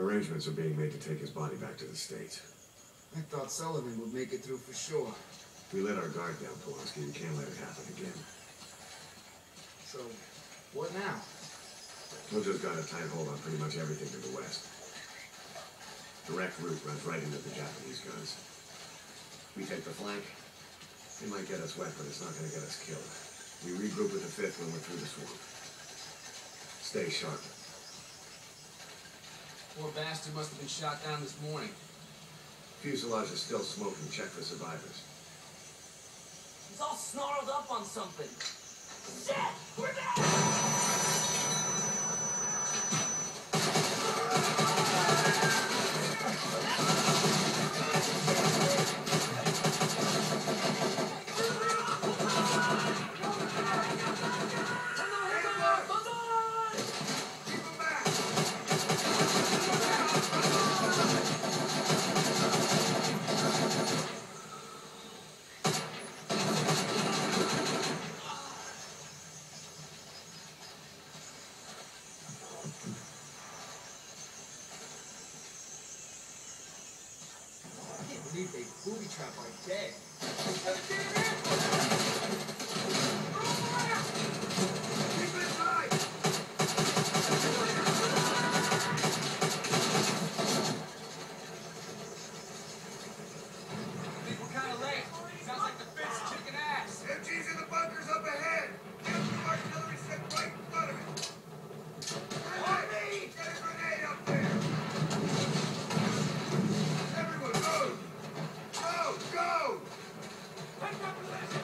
Arrangements are being made to take his body back to the States. I thought Sullivan would make it through for sure. We let our guard down, Polanski. We can't let it happen again. So, what now? Mojo's got a tight hold on pretty much everything to the west. Direct route runs right into the Japanese guns. We take the flank. It might get us wet, but it's not going to get us killed. We regroup with the 5th when we're through the swamp. Stay sharp. Poor bastard must have been shot down this morning. Fuselage is still smoking. Check for survivors. He's all snarled up on something. Shit! We're down! They booby trap like dead. MG's in the bunkers up ahead. Enemy artillery set right in front of it. Hey, get a grenade up there. Everyone, move. Go, go. Take up position.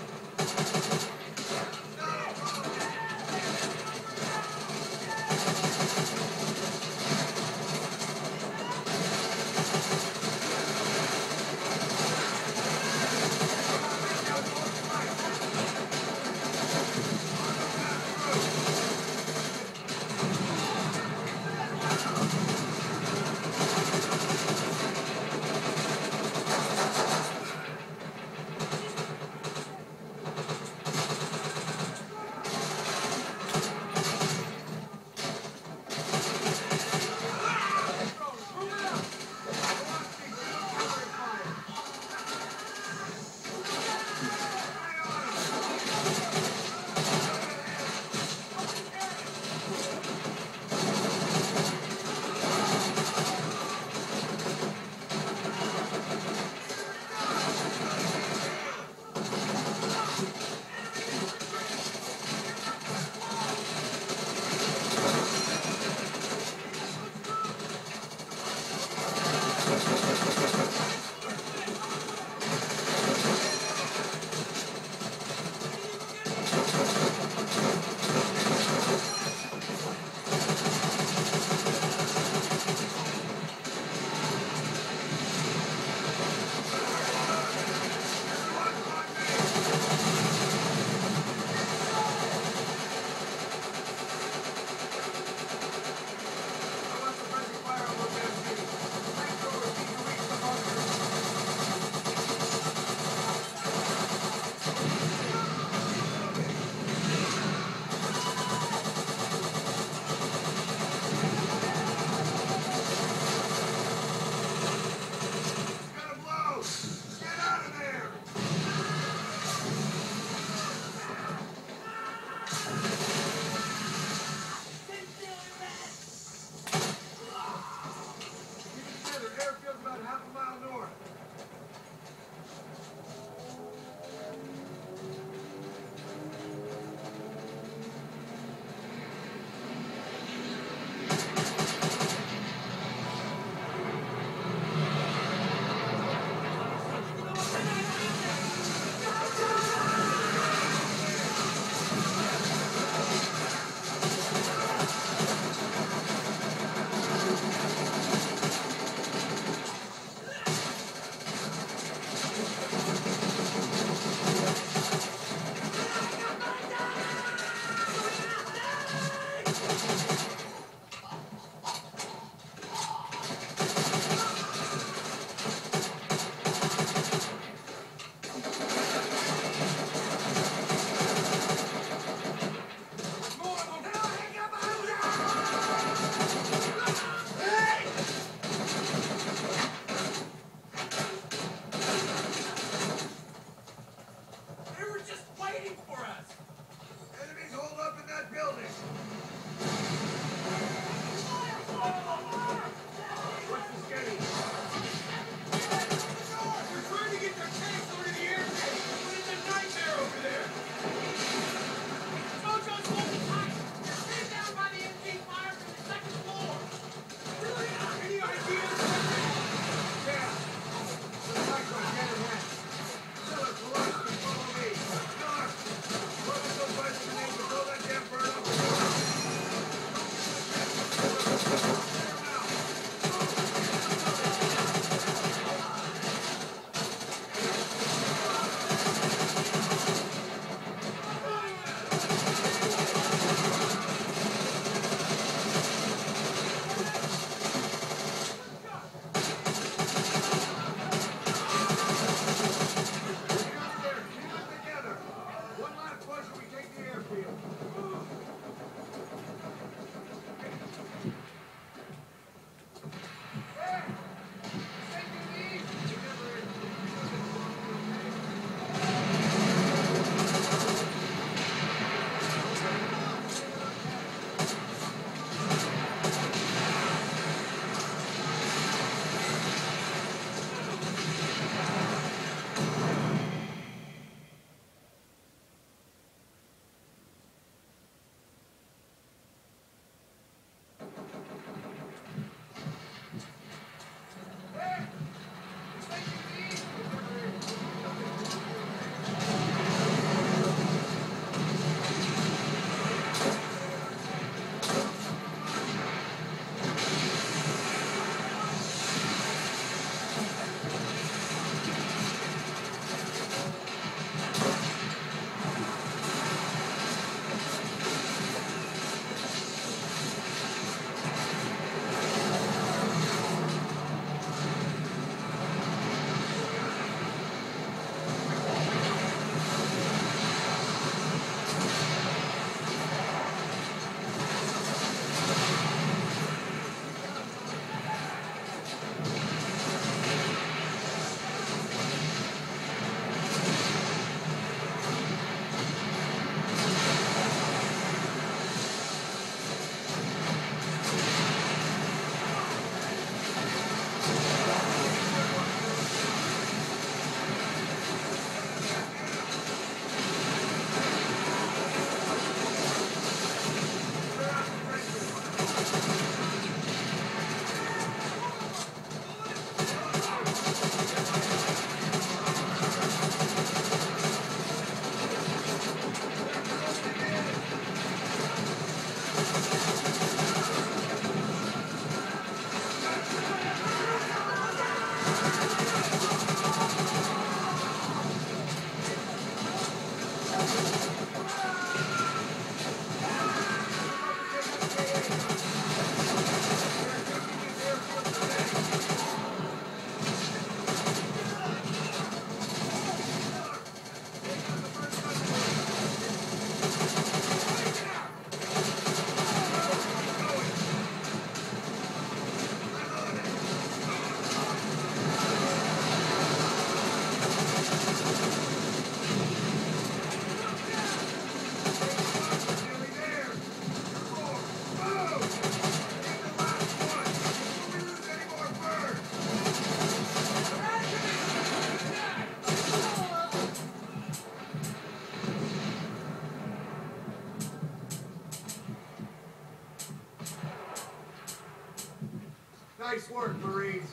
Nice work, Marines.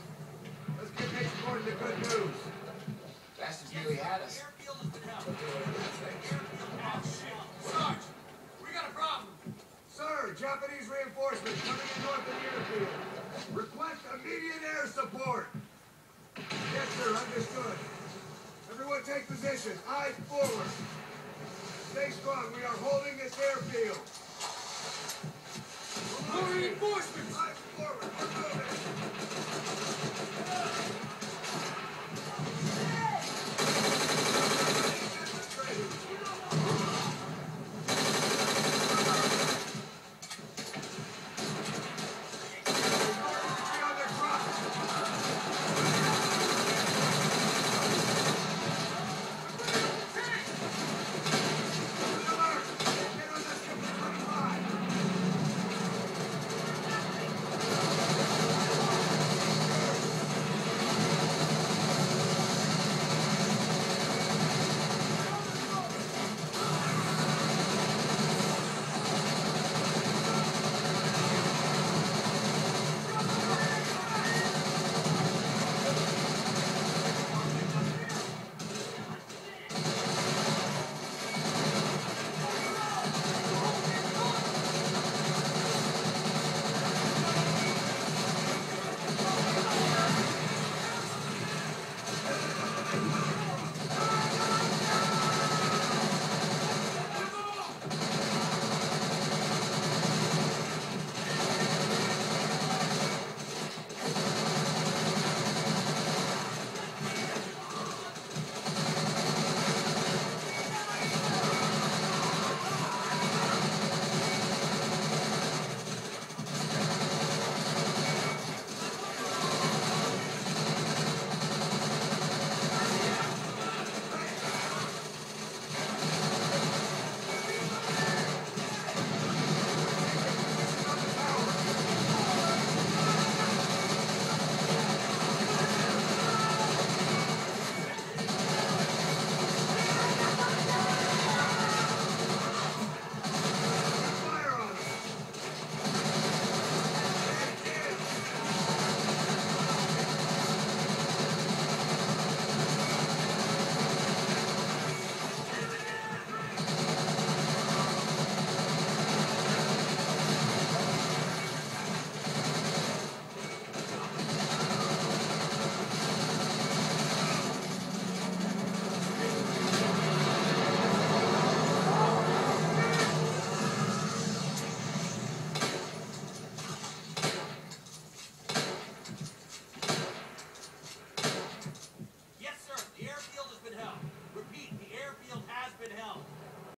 Let's get Nate Gordon the good news. Bastards nearly had us. Sarge, we got a problem. Sir, Japanese reinforcements coming in north of the airfield. Request immediate air support. Yes, sir, understood. Everyone take position. Eyes forward. Stay strong. We are holding this airfield.